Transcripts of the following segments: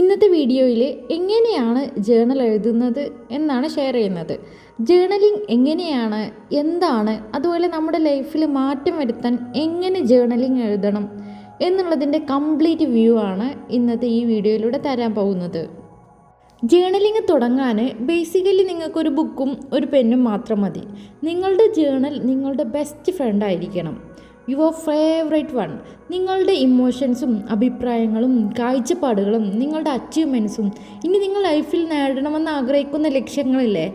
ഇന്നത്തെ വീഡിയോയിൽ എങ്ങനെയാണ് ജേണൽ എഴുതുന്നത് എന്നാണ് ഷെയർ ചെയ്യുന്നത്. ജേണലിംഗ് എങ്ങനെയാണ്, എന്താണ്, അതുപോലെ നമ്മുടെ ലൈഫിൽ മാറ്റം വരുത്താൻ എങ്ങനെ ജേണലിംഗ് എഴുതണം എന്നുള്ളതിൻ്റെ കംപ്ലീറ്റ് വ്യൂ ആണ് ഇന്നത്തെ ഈ വീഡിയോയിലൂടെ തരാൻ പോകുന്നത്. ജേണലിംഗ് തുടങ്ങാൻ ബേസിക്കലി നിങ്ങൾക്കൊരു ബുക്കും ഒരു പെന്നും മാത്രം മതി. നിങ്ങളുടെ ജേണൽ നിങ്ങളുടെ ബെസ്റ്റ് ഫ്രണ്ട് ആയിരിക്കണം, യുവർ ഫേവറേറ്റ് വൺ. നിങ്ങളുടെ ഇമോഷൻസും അഭിപ്രായങ്ങളും കാഴ്ചപ്പാടുകളും നിങ്ങളുടെ അച്ചീവ്മെൻറ്റ്സും ഇനി നിങ്ങൾ ലൈഫിൽ നേടണമെന്ന് ആഗ്രഹിക്കുന്ന ലക്ഷ്യങ്ങളില്ലേ,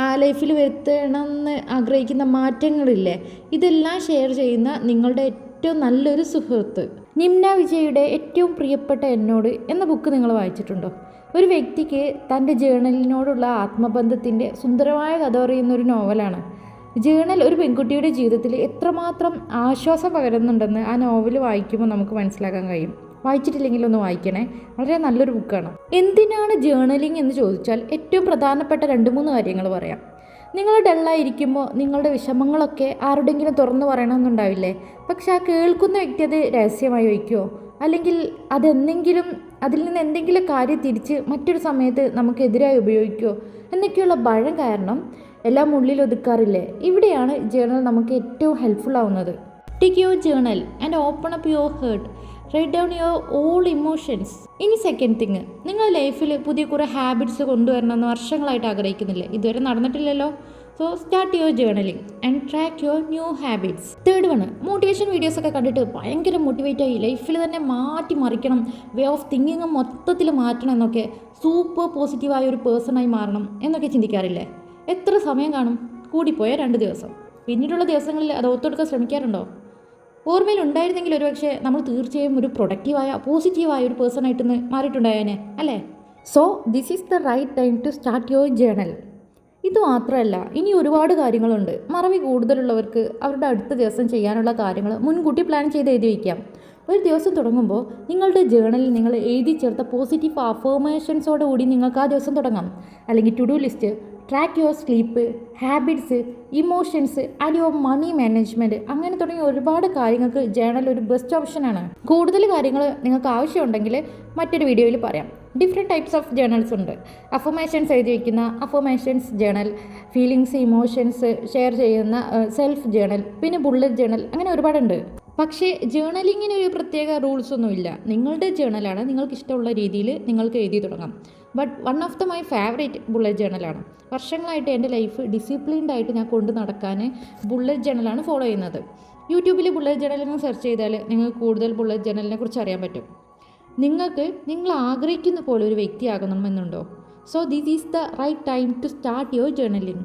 ആ ലൈഫിൽ വരുത്തണമെന്ന് ആഗ്രഹിക്കുന്ന മാറ്റങ്ങളില്ലേ, ഇതെല്ലാം ഷെയർ ചെയ്യുന്ന നിങ്ങളുടെ ഏറ്റവും നല്ലൊരു സുഹൃത്ത്. നിംന വിജയുടെ ഏറ്റവും പ്രിയപ്പെട്ട എന്നോട് എന്ന ബുക്ക് നിങ്ങൾ വായിച്ചിട്ടുണ്ടോ? ഒരു വ്യക്തിക്ക് തൻ്റെ ജേണലിനോടുള്ള ആത്മബന്ധത്തിൻ്റെ സുന്ദരമായ കഥ പറയുന്ന ഒരു നോവലാണ്. ജേണൽ ഒരു പെൺകുട്ടിയുടെ ജീവിതത്തിൽ എത്രമാത്രം ആശ്വാസം പകരുന്നുണ്ടെന്ന് ആ നോവൽ വായിക്കുമ്പോൾ നമുക്ക് മനസ്സിലാക്കാൻ കഴിയും. വായിച്ചിട്ടില്ലെങ്കിൽ ഒന്ന് വായിക്കണേ, വളരെ നല്ലൊരു ബുക്കാണ്. എന്തിനാണ് ജേണലിംഗ് എന്ന് ചോദിച്ചാൽ ഏറ്റവും പ്രധാനപ്പെട്ട 2-3 കാര്യങ്ങൾ പറയാം. നിങ്ങൾ ഡള്ളായിരിക്കുമ്പോൾ നിങ്ങളുടെ വിഷമങ്ങളൊക്കെ ആരുടെങ്കിലും തുറന്നു പറയണമെന്നുണ്ടാവില്ലേ? പക്ഷെ ആ കേൾക്കുന്ന വ്യക്തി അത് രഹസ്യമായി വയ്ക്കുമോ, അല്ലെങ്കിൽ അതിൽ നിന്ന് എന്തെങ്കിലും കാര്യം തിരിച്ച് മറ്റൊരു സമയത്ത് നമുക്കെതിരായി ഉപയോഗിക്കുമോ എന്നൊക്കെയുള്ള ഭയം കാരണം എല്ലാം ഉള്ളിൽ ഒതുക്കാറില്ലേ? ഇവിടെയാണ് ജേണൽ നമുക്ക് ഏറ്റവും ഹെൽപ്ഫുൾ ആവുന്നത്. Take your journal and open up your heart, write down your all emotions. ഇനി സെക്കൻഡ് തിങ്, നിങ്ങൾ ലൈഫിൽ പുതിയ കുറേ ഹാബിറ്റ്സ് കൊണ്ടുവരണമെന്ന് വർഷങ്ങളായിട്ട് ആഗ്രഹിക്കുന്നില്ലേ? ഇതുവരെ നടന്നിട്ടില്ലല്ലോ. So start your journaling and track your new habits. Third one, motivation വീഡിയോസൊക്കെ കണ്ടിട്ട് ഭയങ്കര മോട്ടിവേറ്റായി ലൈഫിൽ തന്നെ മാറ്റി മറിക്കണം, വേ ഓഫ് തിങ്കിങ് മൊത്തത്തിൽ മാറ്റണം എന്നൊക്കെ, സൂപ്പർ പോസിറ്റീവായ ഒരു പേഴ്സണായി മാറണം എന്നൊക്കെ ചിന്തിക്കാറില്ലേ? എത്ര സമയം കാണും? കൂടിപ്പോയ 2 ദിവസം. പിന്നീടുള്ള ദിവസങ്ങളിൽ അത് ഓർത്തെടുക്കാൻ ശ്രമിക്കാറുണ്ടോ? ഓർമ്മയിലുണ്ടായിരുന്നെങ്കിൽ ഒരുപക്ഷെ നമ്മൾ തീർച്ചയായും ഒരു പ്രൊഡക്റ്റീവായ പോസിറ്റീവായ ഒരു പേഴ്സണായിട്ടൊന്ന് മാറിയിട്ടുണ്ടായേനെ അല്ലേ? So this is the right time to start your journal. ഇത് മാത്രമല്ല, ഇനി ഒരുപാട് കാര്യങ്ങളുണ്ട്. മറവി കൂടുതലുള്ളവർക്ക് അവരുടെ അടുത്ത ദിവസം ചെയ്യാനുള്ള കാര്യങ്ങൾ മുൻകൂട്ടി പ്ലാൻ ചെയ്ത് എഴുതി വയ്ക്കാം. ഒരു ദിവസം തുടങ്ങുമ്പോൾ നിങ്ങളുടെ ജേണലിൽ നിങ്ങൾ എഴുതി ചേർത്ത പോസിറ്റീവ് അഫർമേഷൻസോടുകൂടി നിങ്ങൾക്ക് ആ ദിവസം തുടങ്ങാം. അല്ലെങ്കിൽ to do list, track your sleep, habits, emotions and your money management, അങ്ങനെ തുടങ്ങിയ ഒരുപാട് കാര്യങ്ങൾക്ക് ജേണൽ ഒരു ബെസ്റ്റ് ഓപ്ഷനാണ്. കൂടുതൽ കാര്യങ്ങൾ നിങ്ങൾക്ക് ആവശ്യമുണ്ടെങ്കിൽ മറ്റൊരു വീഡിയോയിൽ പറയാം. ഡിഫറെൻറ്റ് ടൈപ്സ് ഓഫ് ജേണൽസ് ഉണ്ട്. അഫർമേഷൻസ് എഴുതി വയ്ക്കുന്ന affirmations journal, feelings emotions share ചെയ്യുന്ന സെൽഫ് ജേണൽ, പിന്നെ ബുള്ളറ്റ് ജേണൽ, അങ്ങനെ ഒരുപാടുണ്ട്. പക്ഷേ ജേണലിങ്ങിന് ഒരു പ്രത്യേക റൂൾസ് ഒന്നുമില്ല. നിങ്ങളുടെ ജേണലാണ്, നിങ്ങൾക്ക് ഇഷ്ടമുള്ള രീതിയിൽ നിങ്ങൾക്ക് എഴുതി തുടങ്ങാം. But one of my favourite bullet ജേണലാണ്. വർഷങ്ങളായിട്ട് എൻ്റെ ലൈഫ് ഡിസിപ്ലിൻഡ് ആയിട്ട് ഞാൻ കൊണ്ട് നടക്കാൻ ബുള്ളറ്റ് ജേണലാണ് ഫോളോ ചെയ്യുന്നത്. യൂട്യൂബിൽ ബുള്ളറ്റ് ജേണലിനെ സെർച്ച് ചെയ്താൽ നിങ്ങൾക്ക് കൂടുതൽ ബുള്ളറ്റ് ജേണലിനെ കുറിച്ച് അറിയാൻ പറ്റും. നിങ്ങൾ ആഗ്രഹിക്കുന്ന പോലെ ഒരു വ്യക്തിയാകണമെന്നുണ്ടോ? So this is the right time to start your journalling.